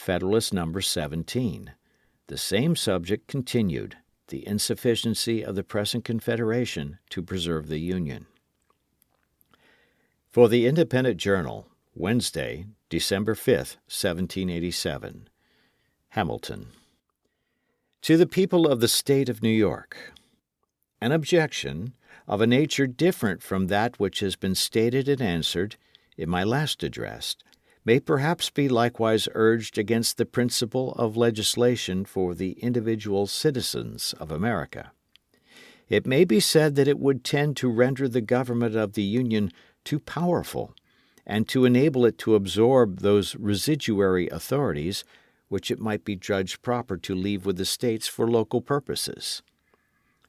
Federalist No. 17. The same subject continued, the insufficiency of the present Confederation to preserve the Union. For the Independent Journal, Wednesday, December 5, 1787. Hamilton. To the People of the State of New York. An objection, of a nature different from that which has been stated and answered in my last address, may perhaps be likewise urged against the principle of legislation for the individual citizens of America. It may be said that it would tend to render the government of the Union too powerful, and to enable it to absorb those residuary authorities which it might be judged proper to leave with the States for local purposes.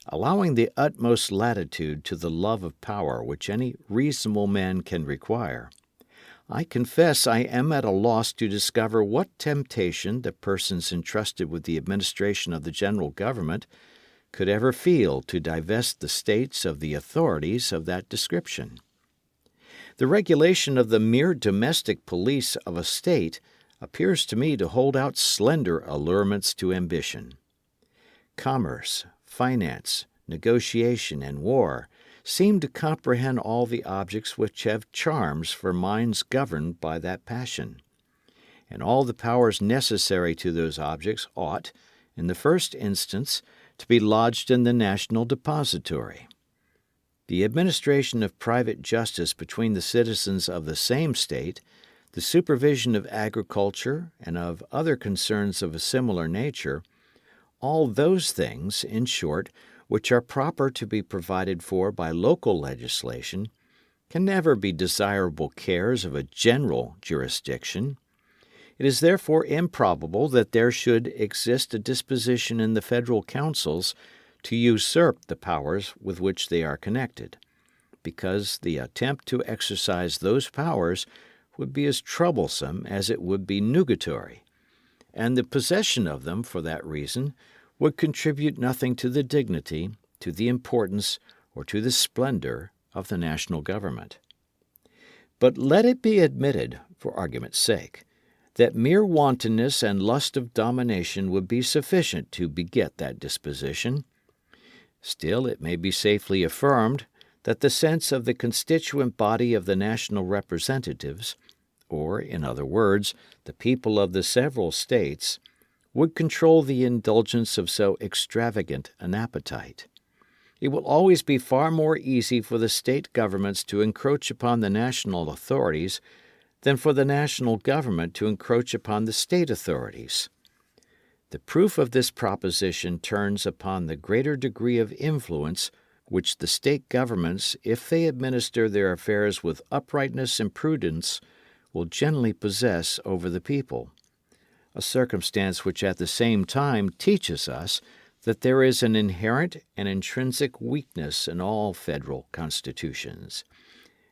Allowing the utmost latitude to the love of power which any reasonable man can require, I confess I am at a loss to discover what temptation the persons entrusted with the administration of the general government could ever feel to divest the States of the authorities of that description. The regulation of the mere domestic police of a State appears to me to hold out slender allurements to ambition. Commerce, finance, negotiation, and war seem to comprehend all the objects which have charms for minds governed by that passion. And all the powers necessary to those objects ought, in the first instance, to be lodged in the national depository. The administration of private justice between the citizens of the same State, the supervision of agriculture and of other concerns of a similar nature, all those things, in short, which are proper to be provided for by local legislation, can never be desirable cares of a general jurisdiction. It is therefore improbable that there should exist a disposition in the federal councils to usurp the powers with which they are connected, because the attempt to exercise those powers would be as troublesome as it would be nugatory, and the possession of them, for that reason, would contribute nothing to the dignity, to the importance, or to the splendor of the national government. But let it be admitted, for argument's sake, that mere wantonness and lust of domination would be sufficient to beget that disposition. Still, it may be safely affirmed that the sense of the constituent body of the national representatives, or, in other words, the people of the several States, would control the indulgence of so extravagant an appetite. It will always be far more easy for the State governments to encroach upon the national authorities than for the national government to encroach upon the State authorities. The proof of this proposition turns upon the greater degree of influence which the State governments, if they administer their affairs with uprightness and prudence, will generally possess over the people, a circumstance which at the same time teaches us that there is an inherent and intrinsic weakness in all federal constitutions,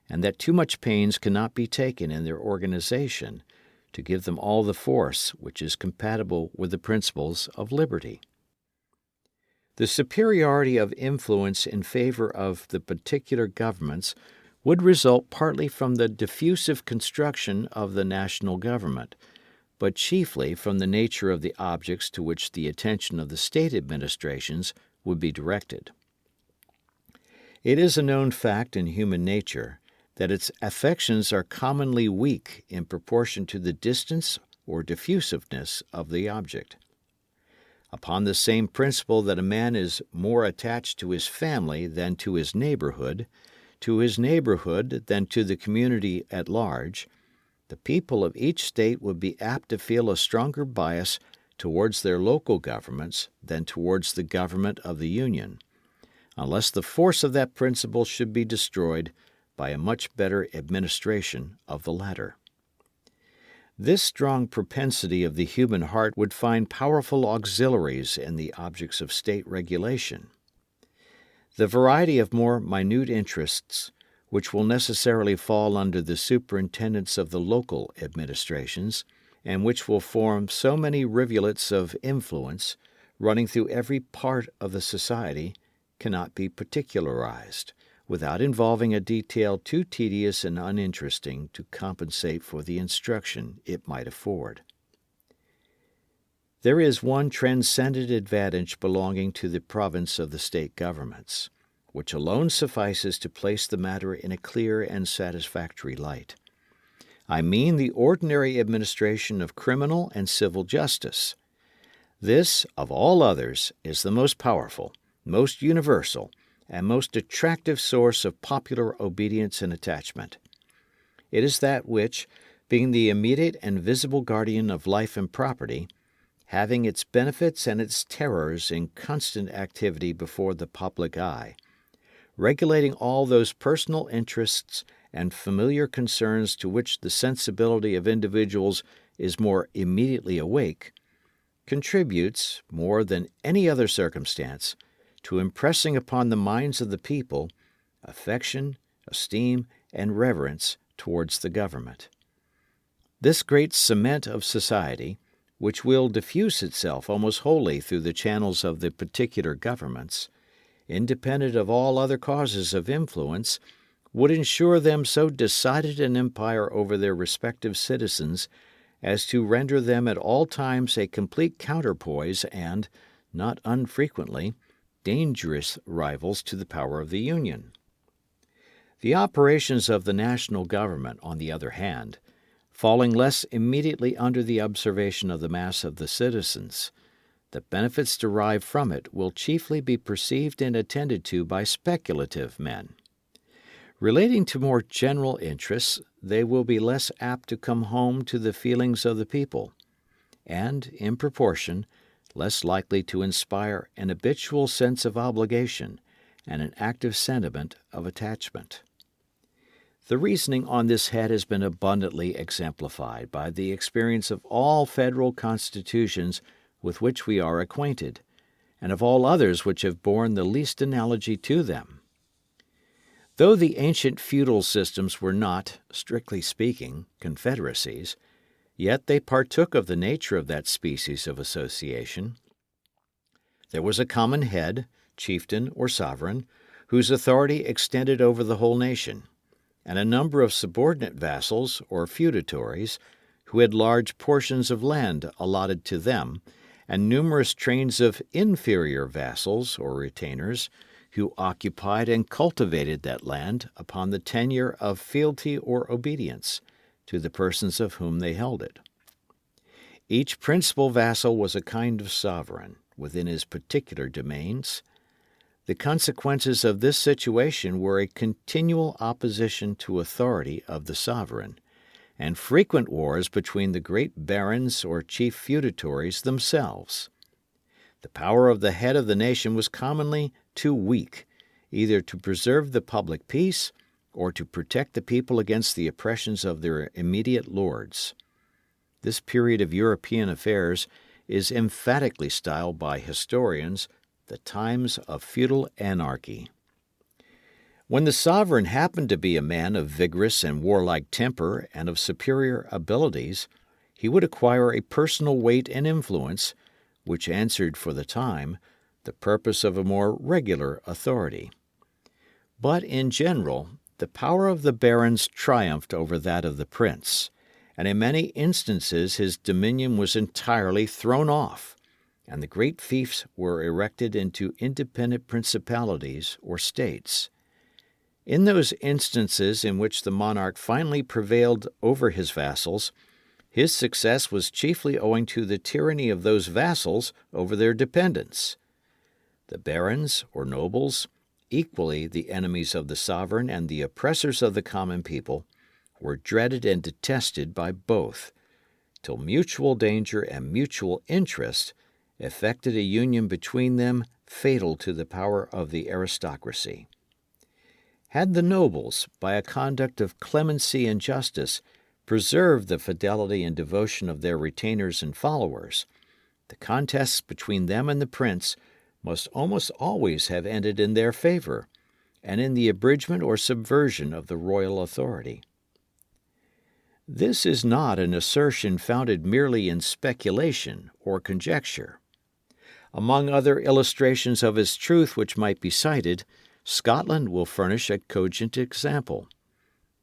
and that too much pains cannot be taken in their organization to give them all the force which is compatible with the principles of liberty. The superiority of influence in favor of the particular governments would result partly from the diffusive construction of the national government, but chiefly from the nature of the objects to which the attention of the State administrations would be directed. It is a known fact in human nature that its affections are commonly weak in proportion to the distance or diffusiveness of the object. Upon the same principle that a man is more attached to his family than to his neighborhood than to the community at large, the people of each State would be apt to feel a stronger bias towards their local governments than towards the government of the Union, unless the force of that principle should be destroyed by a much better administration of the latter. This strong propensity of the human heart would find powerful auxiliaries in the objects of State regulation. The variety of more minute interests, which will necessarily fall under the superintendence of the local administrations, and which will form so many rivulets of influence, running through every part of the society, cannot be particularized, without involving a detail too tedious and uninteresting to compensate for the instruction it might afford. There is one transcendent advantage belonging to the province of the state governments, which alone suffices to place the matter in a clear and satisfactory light. I mean the ordinary administration of criminal and civil justice. This, of all others, is the most powerful, most universal, and most attractive source of popular obedience and attachment. It is that which, being the immediate and visible guardian of life and property, having its benefits and its terrors in constant activity before the public eye, regulating all those personal interests and familiar concerns to which the sensibility of individuals is more immediately awake, contributes, more than any other circumstance, to impressing upon the minds of the people affection, esteem, and reverence towards the government. This great cement of society, which will diffuse itself almost wholly through the channels of the particular governments, independent of all other causes of influence, would ensure them so decided an empire over their respective citizens as to render them at all times a complete counterpoise and, not unfrequently, dangerous rivals to the power of the Union. The operations of the national government, on the other hand, falling less immediately under the observation of the mass of the citizens, the benefits derived from it will chiefly be perceived and attended to by speculative men. Relating to more general interests, they will be less apt to come home to the feelings of the people, and, in proportion, less likely to inspire an habitual sense of obligation and an active sentiment of attachment. The reasoning on this head has been abundantly exemplified by the experience of all federal constitutions with which we are acquainted, and of all others which have borne the least analogy to them. Though the ancient feudal systems were not, strictly speaking, confederacies, yet they partook of the nature of that species of association. There was a common head, chieftain, or sovereign, whose authority extended over the whole nation, and a number of subordinate vassals, or feudatories, who had large portions of land allotted to them, and numerous trains of inferior vassals, or retainers, who occupied and cultivated that land upon the tenure of fealty or obedience to the persons of whom they held it. Each principal vassal was a kind of sovereign within his particular domains. The consequences of this situation were a continual opposition to authority of the sovereign, and frequent wars between the great barons or chief feudatories themselves. The power of the head of the nation was commonly too weak, either to preserve the public peace or to protect the people against the oppressions of their immediate lords. This period of European affairs is emphatically styled by historians the times of feudal anarchy. When the sovereign happened to be a man of vigorous and warlike temper and of superior abilities, he would acquire a personal weight and influence, which answered for the time the purpose of a more regular authority. But in general, the power of the barons triumphed over that of the prince, and in many instances his dominion was entirely thrown off, and the great fiefs were erected into independent principalities or states. In those instances in which the monarch finally prevailed over his vassals, his success was chiefly owing to the tyranny of those vassals over their dependents. The barons, or nobles, equally the enemies of the sovereign and the oppressors of the common people, were dreaded and detested by both, till mutual danger and mutual interest effected a union between them fatal to the power of the aristocracy. Had the nobles, by a conduct of clemency and justice, preserved the fidelity and devotion of their retainers and followers, the contests between them and the prince must almost always have ended in their favor, and in the abridgment or subversion of the royal authority. This is not an assertion founded merely in speculation or conjecture. Among other illustrations of its truth which might be cited, Scotland will furnish a cogent example.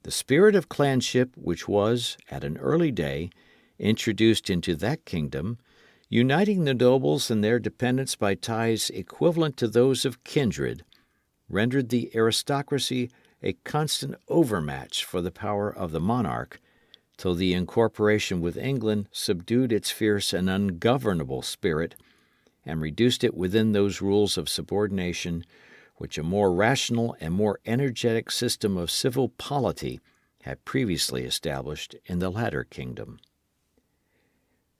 The spirit of clanship which was, at an early day, introduced into that kingdom, Uniting the nobles and their dependents by ties equivalent to those of kindred rendered the aristocracy a constant overmatch for the power of the monarch, till the incorporation with England subdued its fierce and ungovernable spirit, and reduced it within those rules of subordination which a more rational and more energetic system of civil polity had previously established in the latter kingdom.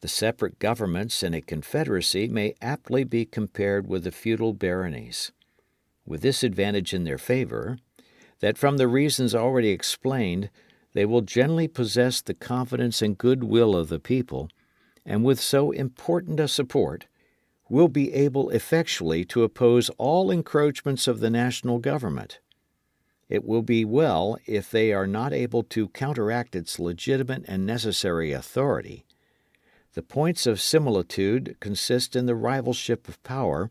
The separate governments in a confederacy may aptly be compared with the feudal baronies, with this advantage in their favor, that from the reasons already explained, they will generally possess the confidence and good will of the people, and with so important a support, will be able effectually to oppose all encroachments of the national government. It will be well if they are not able to counteract its legitimate and necessary authority. The points of similitude consist in the rivalship of power,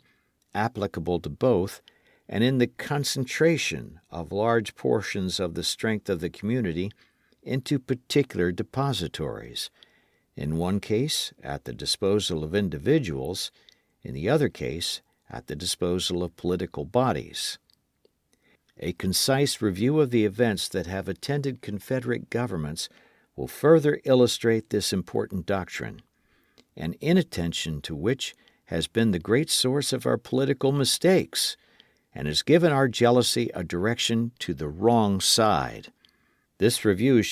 applicable to both, and in the concentration of large portions of the strength of the community into particular depositories, in one case at the disposal of individuals, in the other case at the disposal of political bodies. A concise review of the events that have attended Confederate governments will further illustrate this important doctrine, and inattention to which has been the great source of our political mistakes, and has given our jealousy a direction to the wrong side. This review shall